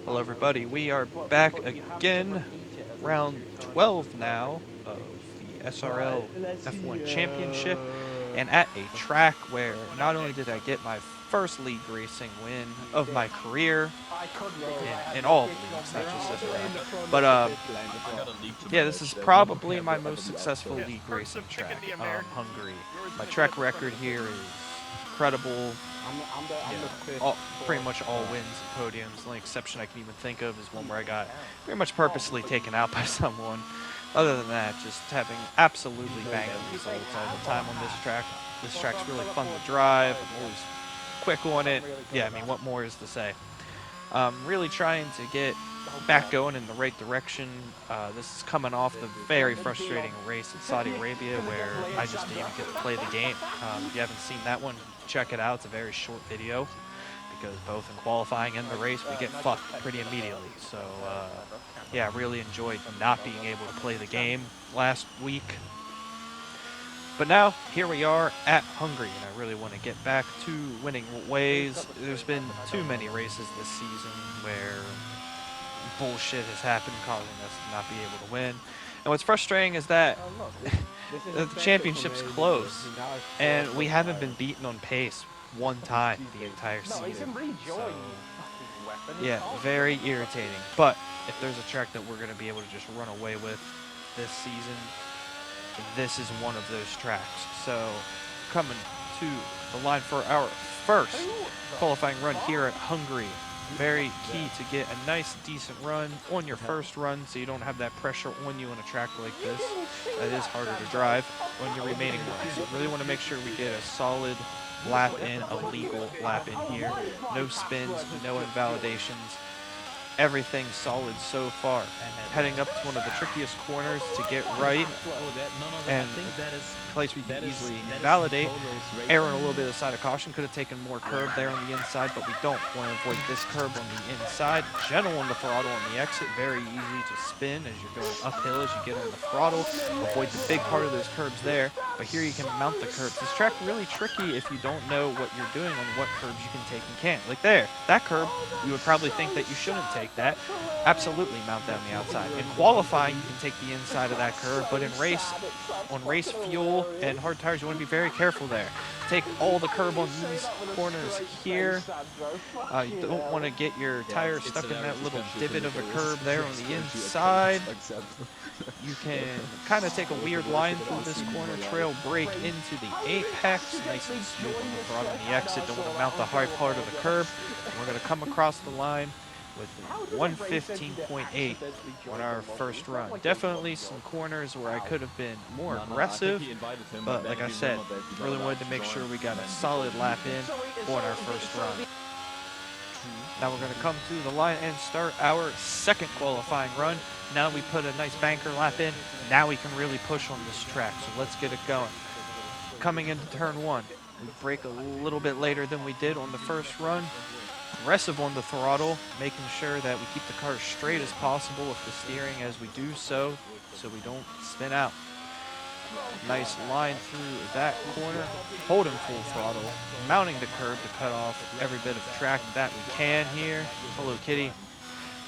Hello everybody, we are back again, round 12 now of the SRL F1 Championship, and at a track where not only did I get my first league racing win of my career, in all of the leagues, not just SRL, but yeah, this is probably my most successful league racing track, Hungary. My track record here is incredible. Yeah, pretty much all wins and podiums. The only exception I can even think of is one where I got pretty much purposely taken out by someone. Other than that, just having absolutely banging results all the time on this track. This track's really fun to drive. I'm always quick on it. Yeah, I mean, what more is to say? Really trying to get back going in the right direction. This is coming off the very frustrating race in Saudi Arabia where I just didn't even get to play the game. If you haven't seen that one, check it out. It's a very short video because both in qualifying and the race we get fucked pretty immediately. So yeah, I really enjoyed not being able to play the game last week. But now, here we are at Hungary, and I really want to get back to winning ways. There's been too many races this season where bullshit has happened, causing us to not be able to win. And what's frustrating is that the championship's close, and we haven't been beaten on pace one time the entire season. So, yeah, very irritating. But if there's a track that we're going to be able to just run away with this season, this is one of those tracks. So, coming to the line for our first qualifying run here at Hungary. Very key to get a nice, decent run on your first run so you don't have that pressure on you on a track like this. That is harder to drive on your remaining runs. So really want to make sure we get a solid lap in, a legal lap in here. No spins, no invalidations. Everything solid so far. Heading up to one of the trickiest corners to get right, and place we can easily invalidate. Erring a little bit of the side of caution. Could have taken more curb there on the inside, but we don't want to avoid this curb on the inside. Gentle on the throttle on the exit. Very easy to spin as you're going uphill as you get on the throttle. Avoid the big part of those curbs there, but here you can mount the curbs. This track really tricky if you don't know what you're doing on what curbs you can take and can't. Like there, that curb, you would probably think that you shouldn't take that. Absolutely mount that on the outside. In qualifying, you can take the inside of that curve, but in race, on race fuel and hard tires, you want to be very careful there. Take all the curb on these corners here. You don't want to get your tire stuck in that little divot of a curb there on the inside. You can kind of take a weird line through this corner trail, brake into the apex, nice and smooth on the throttle on the exit. Don't want to mount the high part of the curb. And we're going to come across the line with 115.8 on our first run. Definitely some corners where I could have been more aggressive, but like I said, really wanted to make sure we got a solid lap in on our first run. Now we're going to come to the line and start our second qualifying run. Now we put a nice banker lap in. Now we can really push on this track, so let's get it going. Coming into turn one, we brake a little bit later than we did on the first run. Aggressive on the throttle, making sure that we keep the car as straight as possible with the steering as we do so we don't spin out. Nice line through that corner, holding full throttle, mounting the curb to cut off every bit of track that we can here. Hello, Kitty.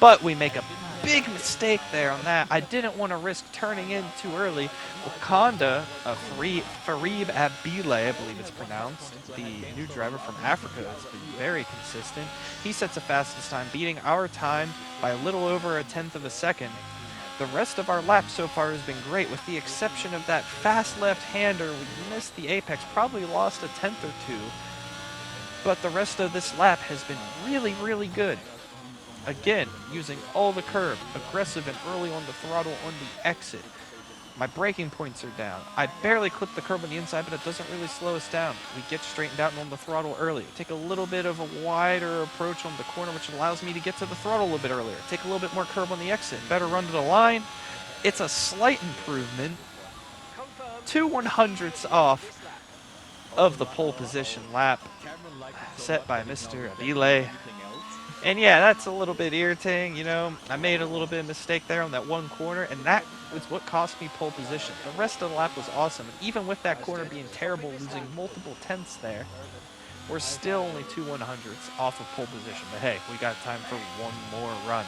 But we make a big mistake there on that. I didn't want to risk turning in too early. Wakanda, Fareeb Abile, I believe it's pronounced, the new driver from Africa, has been very consistent. He sets the fastest time, beating our time by a little over a tenth of a second. The rest of our lap so far has been great, with the exception of that fast left-hander. We missed the apex, probably lost a tenth or two. But the rest of this lap has been really, really good. Again, using all the curb, aggressive and early on the throttle on the exit. My braking points are down. I barely clip the curb on the inside, but it doesn't really slow us down. We get straightened out on the throttle early. Take a little bit of a wider approach on the corner, which allows me to get to the throttle a little bit earlier. Take a little bit more curb on the exit. Better run to the line. It's a slight improvement. 2/100ths off of the pole position lap set by Mr. Abile. And yeah, that's a little bit irritating, you know. I made a little bit of mistake there on that one corner, and that was what cost me pole position. The rest of the lap was awesome, and even with that corner being terrible, losing multiple tenths there, We're still only 2/100ths off of pole position, but hey, we got time for one more run.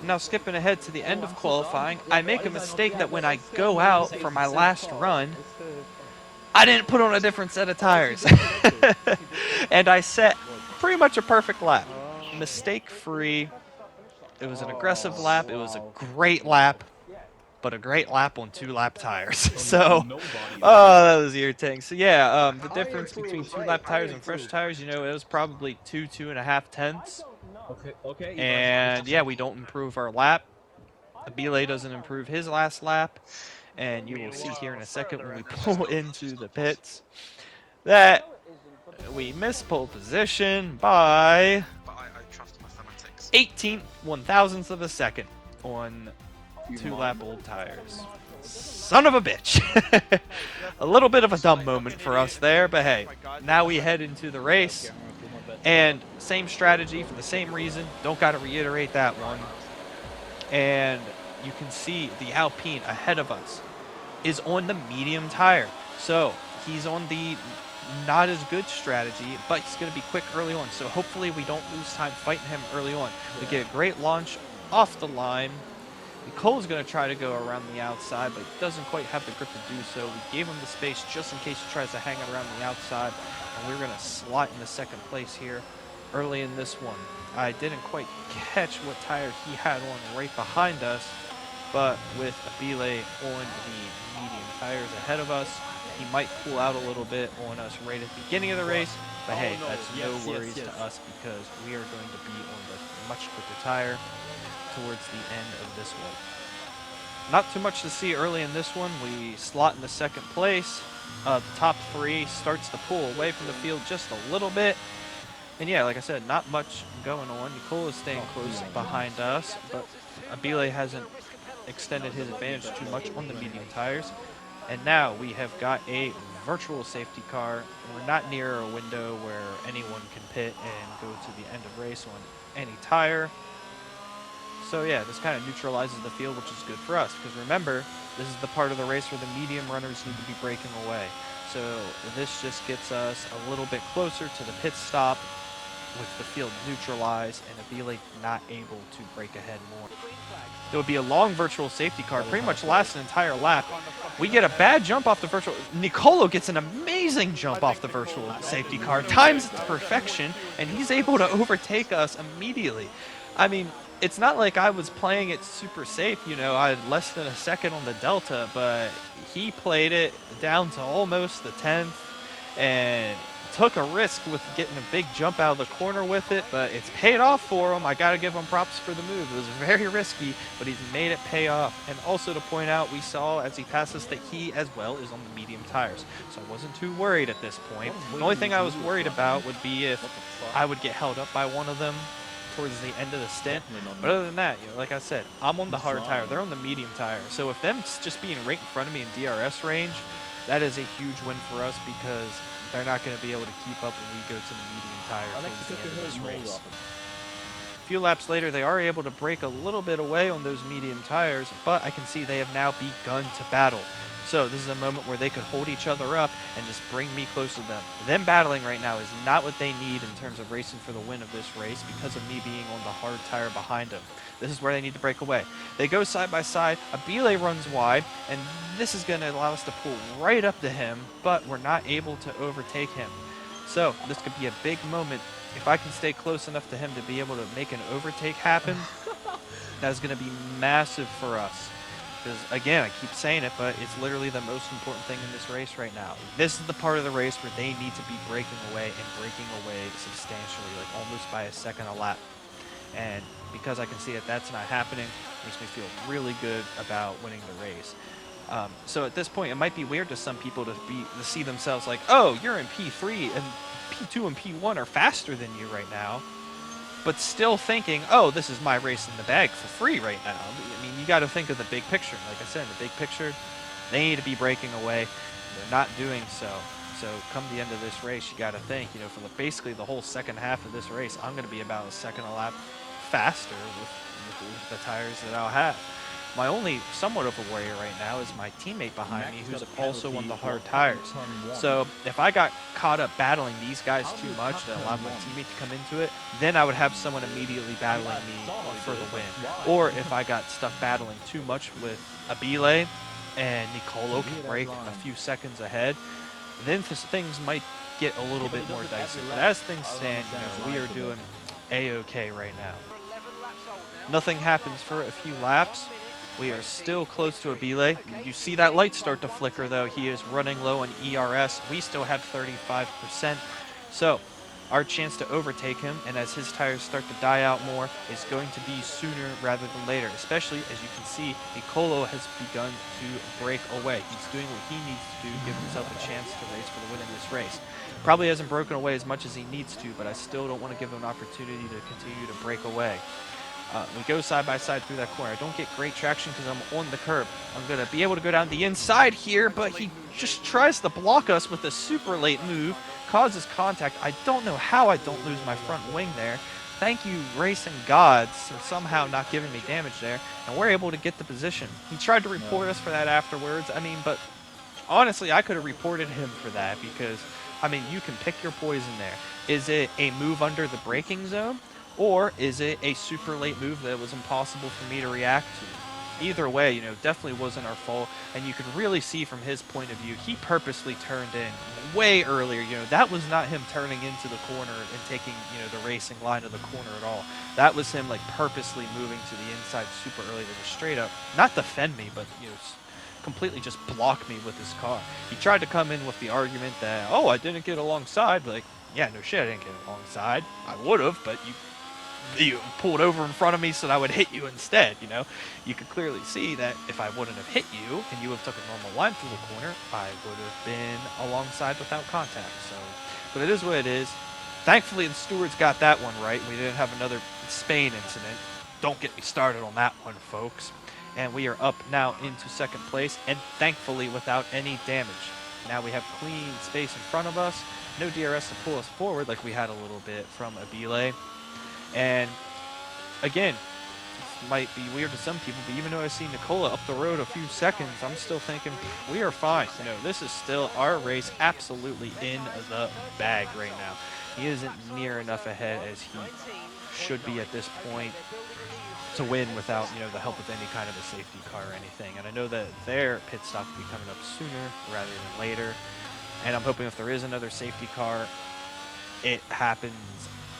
Now skipping ahead to the end of qualifying, I make a mistake that when I go out for my last run, I didn't put on a different set of tires. And I set pretty much a perfect lap. Mistake free. It was an aggressive lap. It was a great lap, but a great lap on 2-lap tires. So, oh, that was irritating. So yeah, the difference between 2-lap tires and fresh tires, it was probably 2.5 tenths. And yeah, we don't improve our lap. Abile doesn't improve his last lap. And you will see here in a second when we pull into the pits that we miss pole position by 18/1000ths of a second on 2-lap old tires. Son of a bitch. A little bit of a dumb moment for us there, but hey, now we head into the race. And same strategy for the same reason. Don't got to reiterate that one. And you can see the Alpine ahead of us is on the medium tire. So he's on the not as good strategy, but he's going to be quick early on. So hopefully we don't lose time fighting him early on. We get a great launch off the line. Cole's going to try to go around the outside, but doesn't quite have the grip to do so. We gave him the space just in case he tries to hang around the outside, and we're going to slot into second place here early in this one. I didn't quite catch what tire he had on right behind us, but with Abile on the medium tires ahead of us, he might pull out a little bit on us right at the beginning of the race, but hey, that's no worries to us because we are going to be on the much quicker tire towards the end of this one. Not too much to see early in this one. We slot in the second place. The top three starts to pull away from the field just a little bit. And yeah, like I said, not much going on. Nicole is staying close behind us, but Abile hasn't extended his advantage too much on the medium tires. And now we have got a virtual safety car, and we're not near a window where anyone can pit and go to the end of race on any tire. So yeah, this kind of neutralizes the field, which is good for us, because remember, this is the part of the race where the medium runners need to be breaking away. So this just gets us a little bit closer to the pit stop with the field neutralized and Abile not able to break ahead more. There would be a long virtual safety car, pretty much lasts an entire lap. We get a bad jump off the virtual. Nicolo gets an amazing jump off the virtual safety car, times it to perfection, and he's able to overtake us immediately. I mean, it's not like I was playing it super safe, I had less than a second on the Delta, but he played it down to almost the 10th and took a risk with getting a big jump out of the corner with it, but it's paid off for him. I got to give him props for the move. It was very risky, but he's made it pay off. And also to point out, we saw as he passed us that he as well is on the medium tires. So I wasn't too worried at this point. The only thing I was worried about would be if I would get held up by one of them towards the end of the stint. But other than that, like I said, I'm on the hard tire. They're on the medium tire. So if them just being right in front of me in DRS range, that is a huge win for us because they're not going to be able to keep up when we go to the medium tire towards the end of this race. A few laps later, they are able to break a little bit away on those medium tires, but I can see they have now begun to battle. So this is a moment where they could hold each other up and just bring me close to them. Them battling right now is not what they need in terms of racing for the win of this race because of me being on the hard tire behind them. This is where they need to break away. They go side by side. Abile runs wide, and this is going to allow us to pull right up to him, but we're not able to overtake him. So this could be a big moment. If I can stay close enough to him to be able to make an overtake happen, that's going to be massive for us. Because, again, I keep saying it, but it's literally the most important thing in this race right now. This is the part of the race where they need to be breaking away and breaking away substantially, like almost by a second a lap. And because I can see that that's not happening, it makes me feel really good about winning the race. So at this point, it might be weird to some people to see themselves like, oh, you're in P3 and P2 and P1 are faster than you right now, but still thinking, oh, this is my race in the bag for free right now. I mean, you got to think of the big picture. Like I said, in the big picture, they need to be breaking away. They're not doing so. So come the end of this race, you got to think, for basically the whole second half of this race, I'm going to be about a second a lap faster with the tires that I'll have. My only somewhat of a worry right now is my teammate behind me, who's also on the hard tires. So if I got caught up battling these guys too much that allowed my teammate to come into it, then I would have someone immediately battling me for the win. Or if I got stuck battling too much with Abile and Nicolo can break a few seconds ahead, then things might get a little bit more dicey. But as things stand, we are doing A-okay right now. Nothing happens for a few laps. We are still close to Abile. You see that light start to flicker, though. He is running low on ERS. We still have 35%. So our chance to overtake him, and as his tires start to die out more, is going to be sooner rather than later. Especially, as you can see, Nicolo has begun to break away. He's doing what he needs to do, give himself a chance to race for the win in this race. Probably hasn't broken away as much as he needs to, but I still don't want to give him an opportunity to continue to break away. We go side by side through that corner. I don't get great traction because I'm on the curb. I'm going to be able to go down the inside here, but he just tries to block us with a super late move, causes contact. I don't know how I don't lose my front wing there. Thank you, racing gods, for somehow not giving me damage there, and we're able to get the position. He tried to report us for that afterwards. I mean, but honestly, I could have reported him for that because, I mean, you can pick your poison there. Is it a move under the braking zone? Or is it a super late move that was impossible for me to react to? Either way, definitely wasn't our fault. And you could really see from his point of view, he purposely turned in way earlier. That was not him turning into the corner and taking, the racing line of the corner at all. That was him, like, purposely moving to the inside super early to just straight up, not defend me, but, completely just block me with his car. He tried to come in with the argument that, oh, I didn't get alongside. Like, yeah, no shit, I didn't get alongside. I would have, but you pulled over in front of me so that I would hit you instead, You could clearly see that if I wouldn't have hit you and you would have took a normal line through the corner, I would have been alongside without contact. So, but it is what it is. Thankfully, the stewards got that one right. We didn't have another Spain incident. Don't get me started on that one, folks. And we are up now into second place, and thankfully without any damage. Now we have clean space in front of us. No DRS to pull us forward like we had a little bit from Abile. And again, this might be weird to some people, but even though I see Nicola up the road a few seconds, I'm still thinking we are fine. This is still our race absolutely in the bag right now. He isn't near enough ahead as he should be at this point to win without, the help of any kind of a safety car or anything. And I know that their pit stop will be coming up sooner rather than later. And I'm hoping if there is another safety car, it happens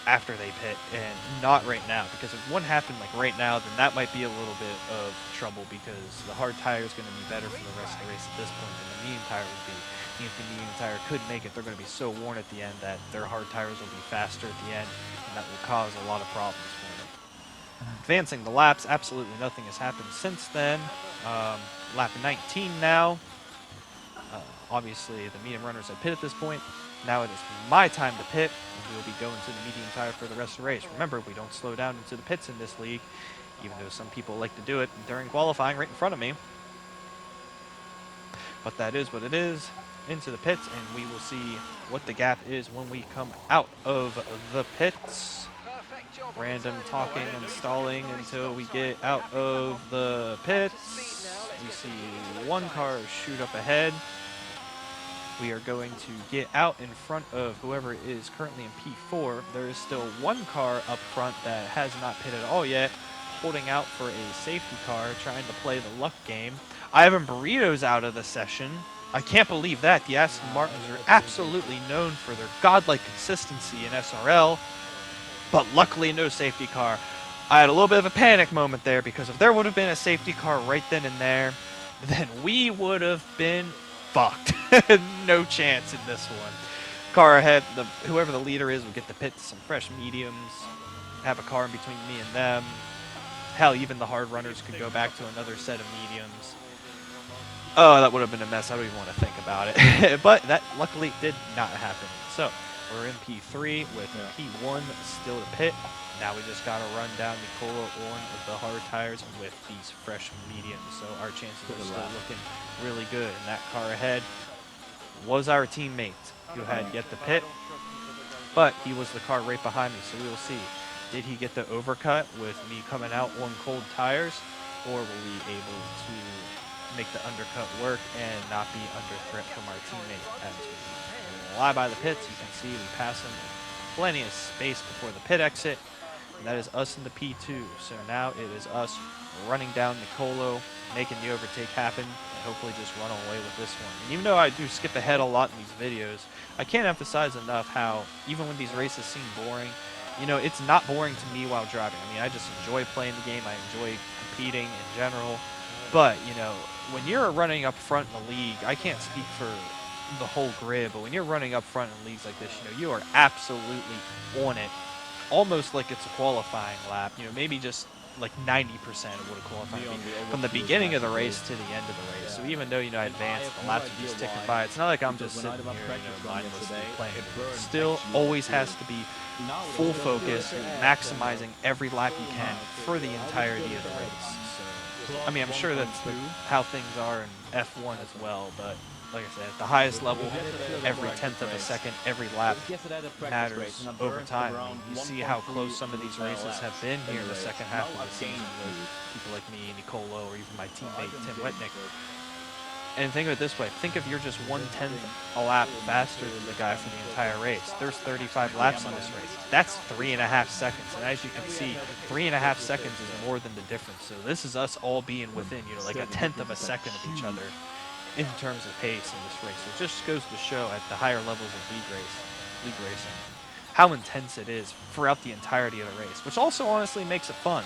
after they pit and not right now, because if one happened like right now, then that might be a little bit of trouble, because the hard tire is going to be better for the rest of the race at this point than the medium tire would be. And if the medium tire could make it, they're going to be so worn at the end that their hard tires will be faster at the end, and that will cause a lot of problems for them. Advancing the laps, absolutely nothing has happened since then. Lap 19 now. Obviously, the medium runners have pit at this point. Now it is my time to pit, and we will be going to the medium tire for the rest of the race. Remember, we don't slow down into the pits in this league, even though some people like to do it during qualifying right in front of me. But that is what it is. Into the pits, and we will see what the gap is when we come out of the pits. Random talking and stalling until we get out of the pits. We see one car shoot up ahead. We are going to get out in front of whoever is currently in P4. There is still one car up front that has not pitted at all yet, holding out for a safety car, trying to play the luck game. Ivan Burrito's out of the session. I can't believe that. The Aston Martins are absolutely known for their godlike consistency in SRL, but luckily no safety car. I had a little bit of a panic moment there, because if there would have been a safety car right then and there, then we would have been fucked. No chance in this one. Car ahead, whoever the leader is will get to pit some fresh mediums, have a car in between me and them. Hell, even the hard runners could go back to another set of mediums. Oh, that would have been a mess. I don't even want to think about it. But that luckily did not happen. So we're in P3 with P1 still to pit. Now we just got to run down Nicola on the hard tires with these fresh mediums. So our chances are still looking really good. And that car ahead was our teammate who had yet to pit, but he was the car right behind me. So we will see. Did he get the overcut with me coming out on cold tires? or were we able to make the undercut work and not be under threat from our teammate as we fly by the pits? You can see we pass him plenty of space before the pit exit, and that is us in the P2. So now it is us running down Nicolo, making the overtake happen, and hopefully just run away with this one. And even though I do skip ahead a lot in these videos, I can't emphasize enough how even when these races seem boring, you know, it's not boring to me while driving. I mean, I just enjoy playing the game. I enjoy competing in general. But, you know, when you're running up front in the league, I can't speak for the whole grid, but when you're running up front in leagues like this, you know, you are absolutely on it, almost like it's a qualifying lap. You know, maybe just like 90% of what a qualifying would be from the beginning of the race to the end of the race. So even though, you know, I advanced, the laps are just ticking by, it's not like I'm just sitting here, you know, mindlessly playing. Still always has to be full focus, maximizing every lap you can for the entirety of the race. So, I mean, I'm sure that's how things are in F1 as well, but like I said, at the highest level, every tenth of a second, every lap matters over time. I mean, you see how close some of these races have been here in the second half of the season with people like me, Nicolo, or even my teammate Tim Whitnick. And think of it this way, think if you're just 1/10 a lap faster than the guy for the entire race. There's 35 laps in this race. That's 3.5 seconds. And as you can see, 3.5 seconds is more than the difference. So this is us all being within, you know, like a tenth of a second of each other in terms of pace in this race. It just goes to show at the higher levels of league racing, how intense it is throughout the entirety of the race, which also honestly makes it fun.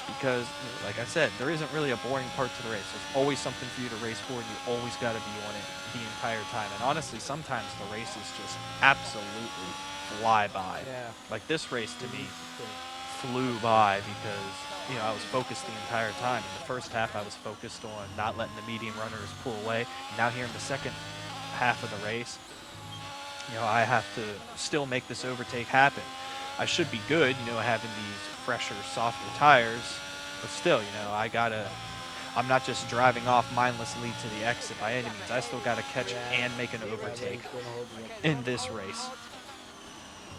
Because, you know, like I said, there isn't really a boring part to the race. There's always something for you to race for, and you always got to be on it the entire time. And honestly, sometimes the races just absolutely fly by. Yeah. Like this race to me flew by because, you know, I was focused the entire time. In the first half, I was focused on not letting the medium runners pull away. Now here in the second half of the race, you know, I have to still make this overtake happen. I should be good, you know, having these fresher, softer tires, but still, you know, I'm not just driving off mindlessly to the exit by any means. I still got to catch and make an overtake in this race.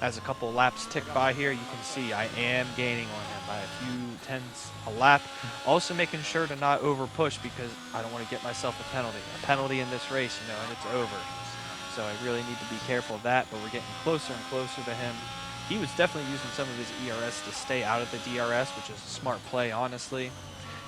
As a couple laps tick by here, you can see I am gaining on him by a few tenths a lap. Also making sure to not over push because I don't want to get myself a penalty. A penalty in this race, you know, and it's over. So I really need to be careful of that, but we're getting closer and closer to him. He was definitely using some of his ERS to stay out of the DRS, which is a smart play, honestly.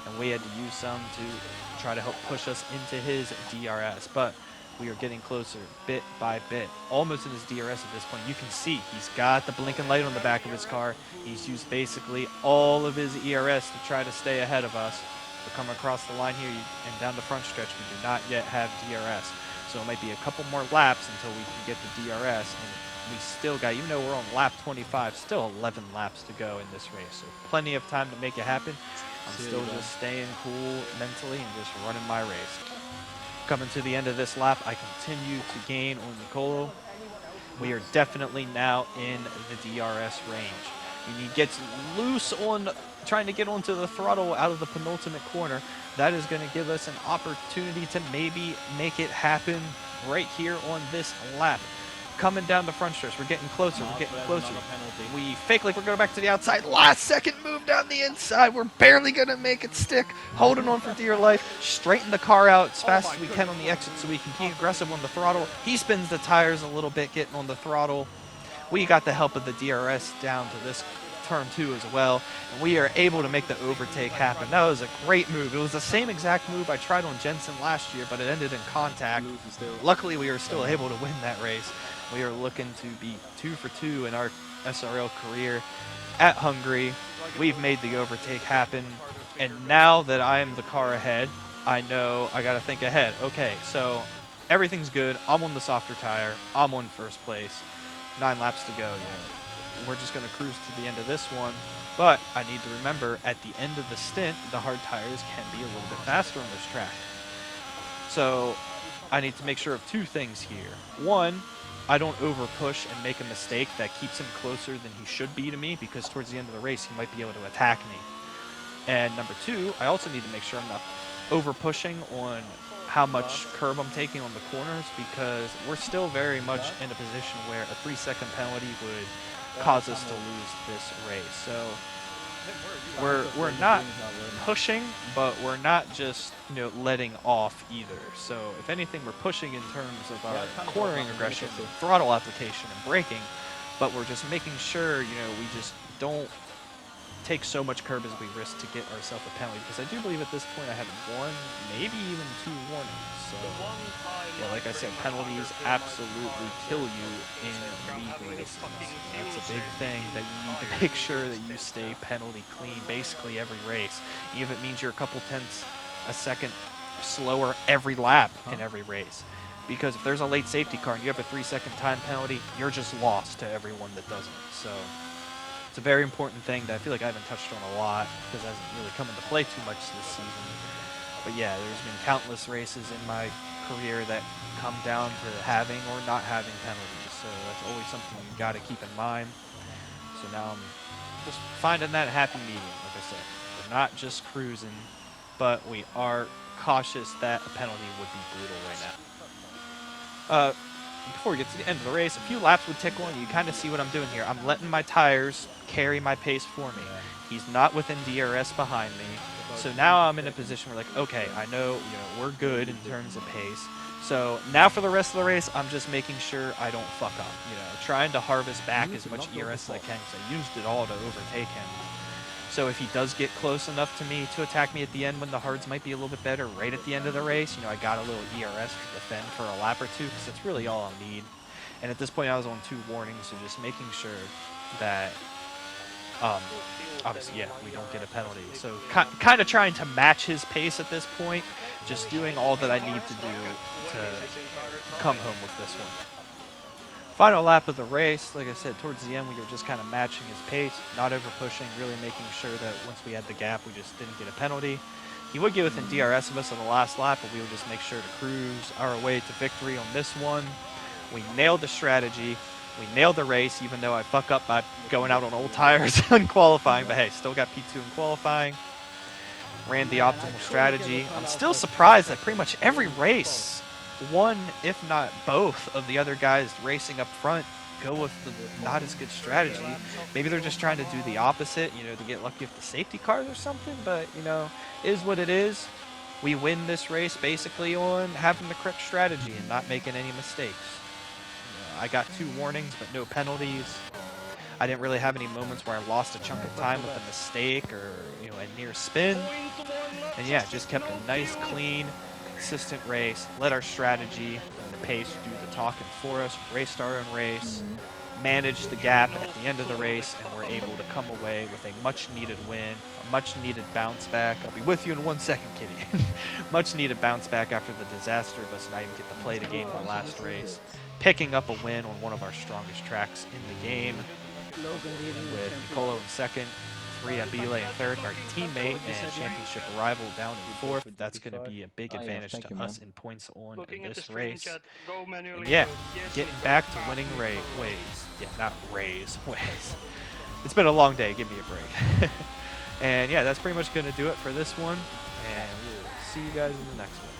And we had to use some to try to help push us into his DRS. But we are getting closer bit by bit, almost in his DRS at this point. You can see he's got the blinking light on the back of his car. He's used basically all of his ERS to try to stay ahead of us. We're coming across the line here and down the front stretch. We do not yet have DRS. So it might be a couple more laps until we can get the DRS. And we still got, even though we're on lap 25, still 11 laps to go in this race. So plenty of time to make it happen. I'm still just staying cool mentally and just running my race. Coming to the end of this lap, I continue to gain on Nicolo. We are definitely now in the DRS range. When he gets loose on trying to get onto the throttle out of the penultimate corner, that is going to give us an opportunity to maybe make it happen right here on this lap. Coming down the front stretch, we're getting closer, we're getting closer. We fake like we're going back to the outside. Last second move down the inside. We're barely going to make it stick. Holding on for dear life. Straighten the car out as fast as we can on the exit so we can be aggressive on the throttle. He spins the tires a little bit getting on the throttle. We got the help of the DRS down to this turn 2 as well, and we are able to make the overtake happen. That was a great move. It was the same exact move I tried on Jensen last year, but it ended in contact. Luckily, we were still able to win that race. We are looking to be 2 for 2 in our SRL career at Hungary. We've made the overtake happen, and now that I am the car ahead, I know I got to think ahead. Okay, so everything's good. I'm on the softer tire. I'm on first place. 9 laps to go. We're just going to cruise to the end of this one, but I need to remember at the end of the stint, the hard tires can be a little bit faster on this track. So I need to make sure of 2 things here. One, I don't over push and make a mistake that keeps him closer than he should be to me, because towards the end of the race, he might be able to attack me. And number 2, I also need to make sure I'm not over pushing on how much curb I'm taking on the corners, because we're still very much in a position where a 3-second penalty would cause us to lose this race. So we're not pushing, but we're not just, you know, letting off either. So if anything, we're pushing in terms of our cornering aggression, throttle application, and braking, but we're just making sure, you know, we just don't take so much curb as we risk to get ourselves a penalty, because I do believe at this point I have one, maybe even 2 warnings. So yeah, like I said, penalties absolutely kill you in league races. That's a big thing that you need to make sure that you stay penalty clean basically every race, even if it means you're a couple tenths a second slower every lap in every race. Because if there's a late safety car and you have a 3-second time penalty, you're just lost to everyone that doesn't. So it's a very important thing that I feel like I haven't touched on a lot because it hasn't really come into play too much this season. But yeah, there's been countless races in my career that come down to having or not having penalties. So that's always something you got to keep in mind. So now I'm just finding that happy medium, like I said. We're not just cruising, but we are cautious that a penalty would be brutal right now. Before we get to the end of the race, a few laps would tick on. You kind of see what I'm doing here. I'm letting my tires carry my pace for me. He's not within DRS behind me. So now I'm in a position where, like, okay, I know, you know, we're good in terms of pace. So now for the rest of the race, I'm just making sure I don't fuck up. You know, trying to harvest back as much ERS as I can, because I used it all to overtake him. So if he does get close enough to me to attack me at the end when the hards might be a little bit better right at the end of the race, you know, I got a little ERS to defend for a lap or two, because that's really all I'll need. And at this point, I was on 2 warnings, so just making sure that, obviously, yeah, we don't get a penalty. So kind of trying to match his pace at this point, just doing all that I need to do to come home with this one. Final lap of the race, like I said, towards the end, we were just kind of matching his pace, not over pushing, really making sure that once we had the gap, we just didn't get a penalty. He would get within DRS of us on the last lap, but we would just make sure to cruise our way to victory on this one. We nailed the strategy. We nailed the race, even though I fuck up by going out on old tires in qualifying, but hey, still got P2 in qualifying. Ran the optimal strategy. I'm still surprised that pretty much every race, one, if not both, of the other guys racing up front go with the not as good strategy. Maybe they're just trying to do the opposite, you know, to get lucky with the safety cars or something, but, you know, is what it is. We win this race basically on having the correct strategy and not making any mistakes. I got 2 warnings, but no penalties. I didn't really have any moments where I lost a chunk of time with a mistake or, you know, a near spin. And yeah, just kept a nice, clean, consistent race. Let our strategy and the pace do the talking for us. Raced our own race. Managed the gap at the end of the race, and we're able to come away with a much-needed win, a much-needed bounce back. I'll be with you in 1 second, Kitty. Much-needed bounce back after the disaster of us not even get to play the game in the last race. Picking up a win on one of our strongest tracks in the game, with Nicolo in second, 3 Abile in third, our teammate and championship rival down in 4th. That's going to be a big advantage to us in points on this race. And yeah, getting back to winning ways. Yeah, not ways. It's been a long day. Give me a break. And yeah, that's pretty much going to do it for this one. And we'll see you guys in the next one.